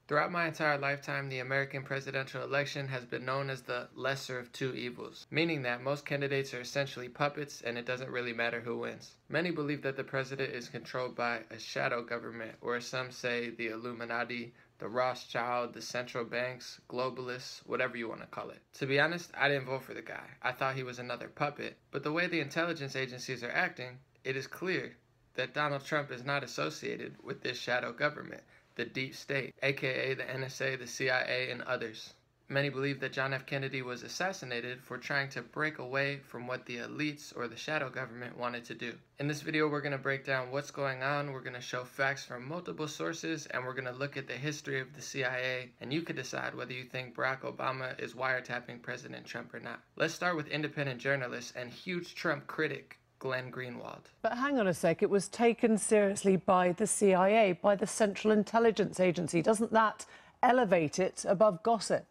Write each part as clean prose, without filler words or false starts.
Throughout my entire lifetime, the American presidential election has been known as the lesser of two evils, meaning that most candidates are essentially puppets and it doesn't really matter who wins. Many believe that the president is controlled by a shadow government, or as some say, the Illuminati, the Rothschild, the central banks, globalists, whatever you want to call it. To be honest, I didn't vote for the guy. I thought he was another puppet. But the way the intelligence agencies are acting, it is clear that Donald Trump is not associated with this shadow government, the deep state, aka the NSA, the CIA, and others. Many believe that John F. Kennedy was assassinated for trying to break away from what the elites or the shadow government wanted to do. In this video, we're going to break down what's going on, we're going to show facts from multiple sources, and we're going to look at the history of the CIA, and you can decide whether you think Barack Obama is wiretapping President Trump or not. Let's start with independent journalist and huge Trump critic, Glenn Greenwald. But hang on a sec, it was taken seriously by the CIA, by the Central Intelligence Agency. Doesn't that elevate it above gossip?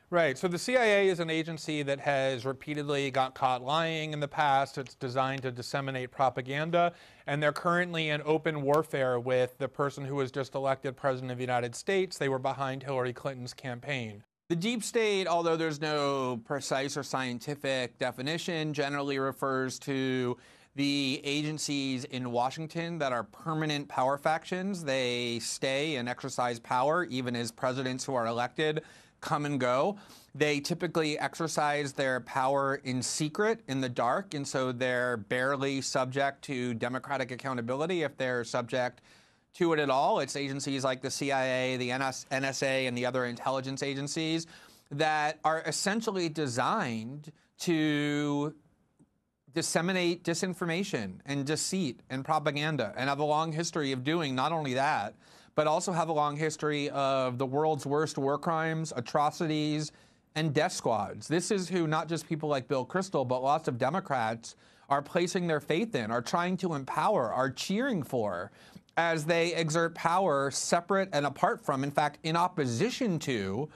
Right. So the CIA is an agency that has repeatedly got caught lying in the past. It's designed to disseminate propaganda, and they're currently in open warfare with the person who was just elected president of the United States. They were behind Hillary Clinton's campaign. The deep state, although there's no precise or scientific definition, generally refers to the agencies in Washington that are permanent power factions. They stay and exercise power even as presidents who are elected come and go. They typically exercise their power in secret, in the dark, and so they're barely subject to democratic accountability if they're subject to it at all. It's agencies like the CIA, the NSA, and the other intelligence agencies that are essentially designed to disseminate disinformation and deceit and propaganda, and have a long history of doing not only that, but also have a long history of the world's worst war crimes, atrocities, and death squads. This is who not just people like Bill Kristol, but lots of Democrats are placing their faith in, are trying to empower, are cheering for, as they exert power separate and apart from, in fact, in opposition to,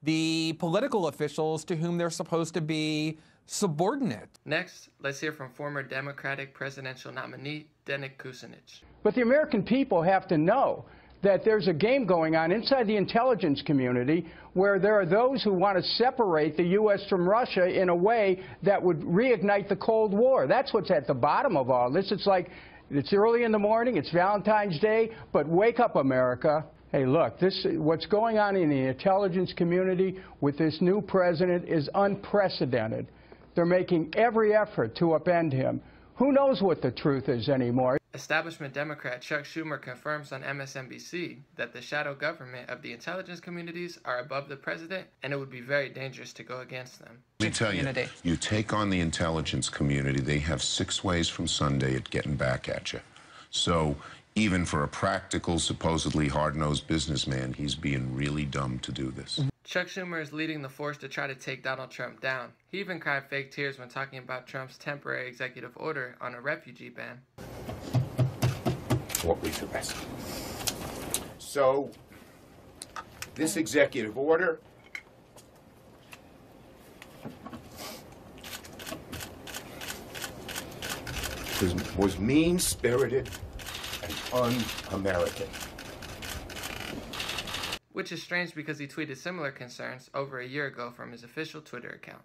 the political officials to whom they're supposed to be subordinate. Next, let's hear from former Democratic presidential nominee, Dennis Kucinich. But the American people have to know that there's a game going on inside the intelligence community where there are those who want to separate the U.S. from Russia in a way that would reignite the Cold War. That's what's at the bottom of all this. It's like, it's early in the morning, it's Valentine's Day, but wake up, America. Hey, look, what's going on in the intelligence community with this new president is unprecedented. They're making every effort to upend him. Who knows what the truth is anymore? Establishment Democrat Chuck Schumer confirms on MSNBC that the shadow government of the intelligence communities are above the president, and it would be very dangerous to go against them. Let me tell you, you take on the intelligence community, they have 6 ways from Sunday at getting back at you. So even for a practical, supposedly hard-nosed businessman, he's being really dumb to do this. Chuck Schumer is leading the force to try to take Donald Trump down. He even cried fake tears when talking about Trump's temporary executive order on a refugee ban. What was the rest? So, this executive order was mean-spirited and un-American. Which is strange because he tweeted similar concerns over a year ago from his official Twitter account.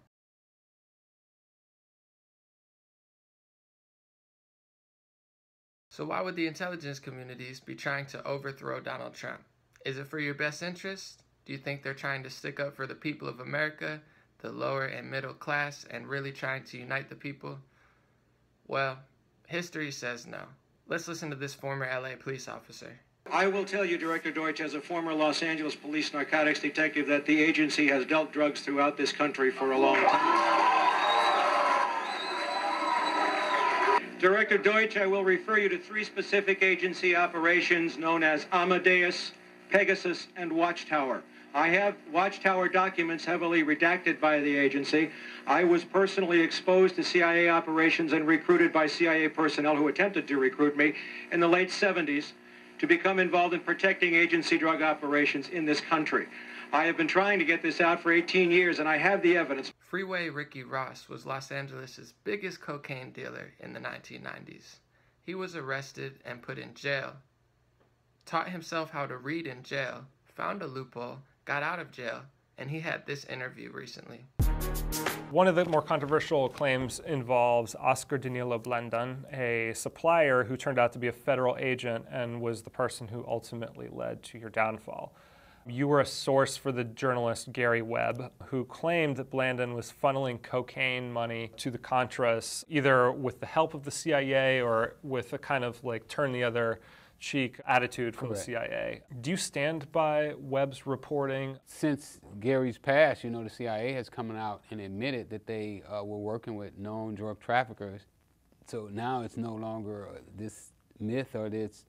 So why would the intelligence communities be trying to overthrow Donald Trump? Is it for your best interest? Do you think they're trying to stick up for the people of America, the lower and middle class, and really trying to unite the people? Well, history says no. Let's listen to this former LA police officer. I will tell you, Director Deutsch, as a former Los Angeles police narcotics detective, that the agency has dealt drugs throughout this country for a long time. Director Deutsch, I will refer you to 3 specific agency operations known as Amadeus, Pegasus, and Watchtower. I have Watchtower documents heavily redacted by the agency. I was personally exposed to CIA operations and recruited by CIA personnel who attempted to recruit me in the late 70s to become involved in protecting agency drug operations in this country. I have been trying to get this out for 18 years, and I have the evidence. Freeway Ricky Ross was Los Angeles' biggest cocaine dealer in the 1990s. He was arrested and put in jail taught himself how to read in jail, found a loophole, got out of jail, and he had this interview recently. One of the more controversial claims involves Oscar Danilo Blandón, a supplier who turned out to be a federal agent and was the person who ultimately led to your downfall. You were a source for the journalist Gary Webb, who claimed that Blandón was funneling cocaine money to the Contras, either with the help of the CIA or with a kind of like turn the other cheek attitude from the CIA. Do you stand by Webb's reporting? Since Gary's passed, the CIA has come out and admitted that they were working with known drug traffickers. So now it's no longer this myth or this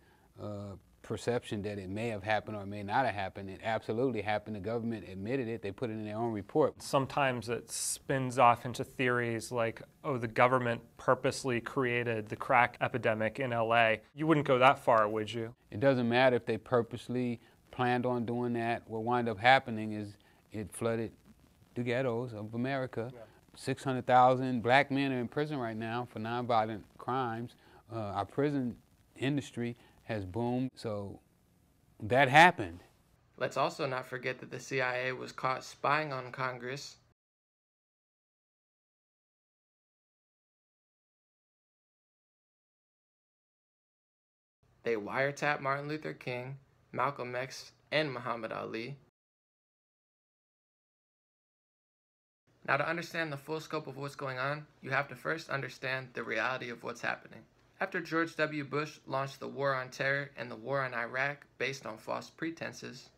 perception that it may have happened or it may not have happened. It absolutely happened. The government admitted it. They put it in their own report. Sometimes it spins off into theories like, oh, the government purposely created the crack epidemic in LA. You wouldn't go that far, would you? It doesn't matter if they purposely planned on doing that. What wound up happening is it flooded the ghettos of America. 600,000 black men are in prison right now for nonviolent crimes. Our prison industry has boomed, so that happened. Let's also not forget that the CIA was caught spying on Congress. They wiretapped Martin Luther King, Malcolm X, and Muhammad Ali. Now, to understand the full scope of what's going on, you have to first understand the reality of what's happening. After George W. Bush launched the War on Terror and the War on Iraq based on false pretenses,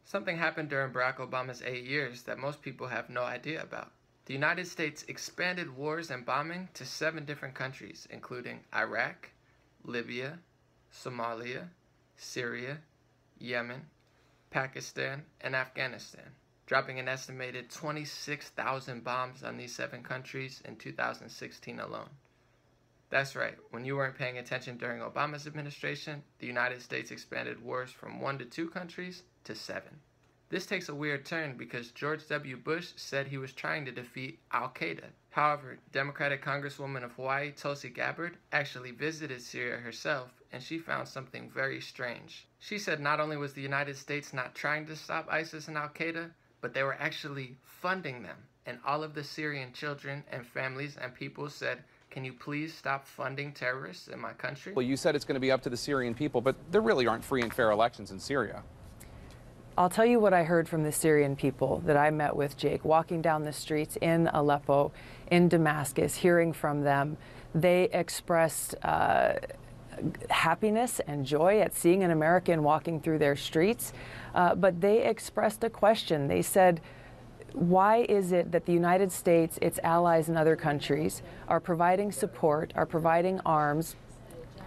something happened during Barack Obama's 8 years that most people have no idea about. The United States expanded wars and bombing to 7 different countries, including Iraq, Libya, Somalia, Syria, Yemen, Pakistan, and Afghanistan, dropping an estimated 26,000 bombs on these 7 countries in 2016 alone. That's right, when you weren't paying attention during Obama's administration, the United States expanded wars from 1 to 2 countries to 7. This takes a weird turn because George W. Bush said he was trying to defeat Al-Qaeda. However, Democratic Congresswoman of Hawaii, Tulsi Gabbard, actually visited Syria herself, and she found something very strange. She said not only was the United States not trying to stop ISIS and Al-Qaeda, but they were actually funding them. And all of the Syrian children and families and people said, "Can you please stop funding terrorists in my country?" Well, you said it's going to be up to the Syrian people, but there really aren't free and fair elections in Syria. I'll tell you what I heard from the Syrian people that I met with, Jake, walking down the streets in Aleppo, in Damascus, hearing from them. They expressed happiness and joy at seeing an American walking through their streets, but they expressed a question. They said, why is it that the United States, its allies and other countries are providing support, are providing arms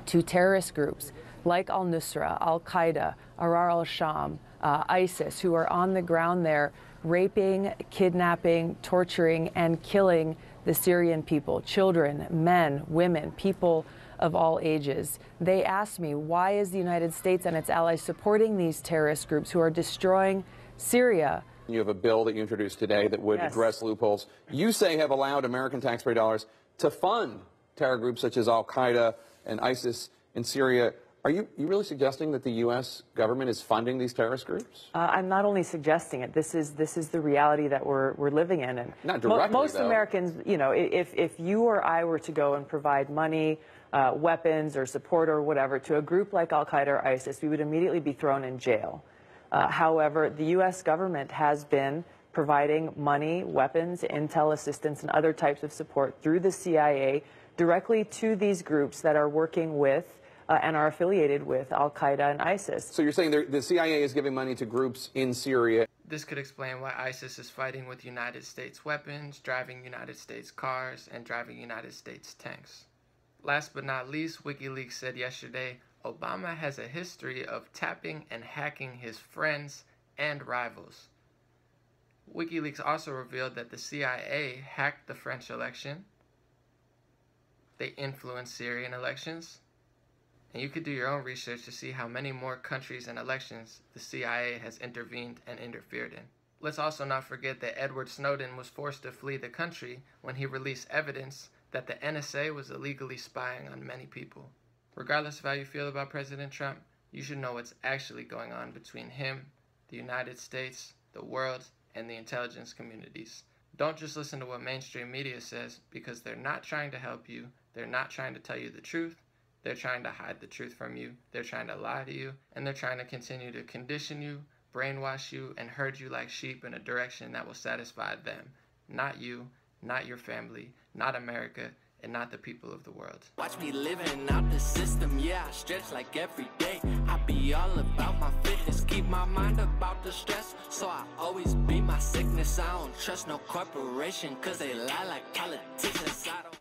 to terrorist groups like al-Nusra, al-Qaeda, Ahrar al-Sham, ISIS, who are on the ground there raping, kidnapping, torturing, and killing the Syrian people, children, men, women, people of all ages. They asked me, why is the United States and its allies supporting these terrorist groups who are destroying Syria? You have a bill that you introduced today that would address loopholes you say have allowed American taxpayer dollars to fund terror groups such as al-Qaeda and ISIS in Syria. Are you really suggesting that the U.S. government is funding these terrorist groups? I'm not only suggesting it. This is the reality that we're living in. And not directly, most though. Americans, you know, if you or I were to go and provide money, weapons, or support or whatever to a group like Al-Qaeda or ISIS, we would immediately be thrown in jail. However, the U.S. government has been providing money, weapons, intel assistance, and other types of support through the CIA directly to these groups that are working with and are affiliated with Al-Qaeda and ISIS. So you're saying the CIA is giving money to groups in Syria? This could explain why ISIS is fighting with United States weapons, driving United States cars, and driving United States tanks. Last but not least, WikiLeaks said yesterday, Obama has a history of tapping and hacking his friends and rivals. WikiLeaks also revealed that the CIA hacked the French election. They influenced Syrian elections. And you could do your own research to see how many more countries and elections the CIA has intervened and interfered in. Let's also not forget that Edward Snowden was forced to flee the country when he released evidence that the NSA was illegally spying on many people. Regardless of how you feel about President Trump, you should know what's actually going on between him, the United States, the world, and the intelligence communities. Don't just listen to what mainstream media says, because they're not trying to help you, they're not trying to tell you the truth, they're trying to hide the truth from you, they're trying to lie to you, and they're trying to continue to condition you, brainwash you, and herd you like sheep in a direction that will satisfy them. Not you, not your family, not America, and not the people of the world. Watch me living out the system, yeah, I stretch like every day. I be all about my fitness, keep my mind about the stress, so I always beat my sickness. I don't trust no corporation, cause they lie like politicians. I don't